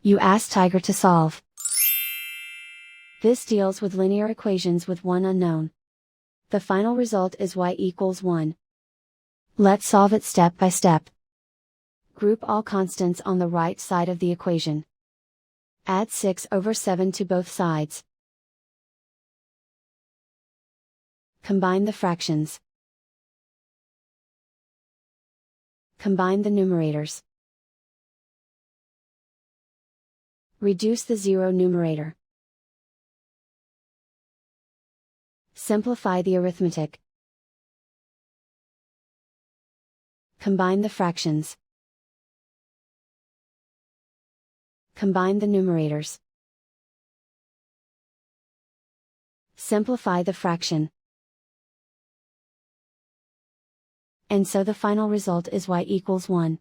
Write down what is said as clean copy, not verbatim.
You ask Tiger to solve. This deals with linear equations with one unknown. The final result is y equals 1. Let's solve it step by step. Group all constants on the right side of the equation. Add 6/7 to both sides. Combine the fractions. Combine the numerators. Reduce the zero numerator. Simplify the arithmetic. Combine the fractions. Combine the numerators. Simplify the fraction. And so the final result is y equals 1.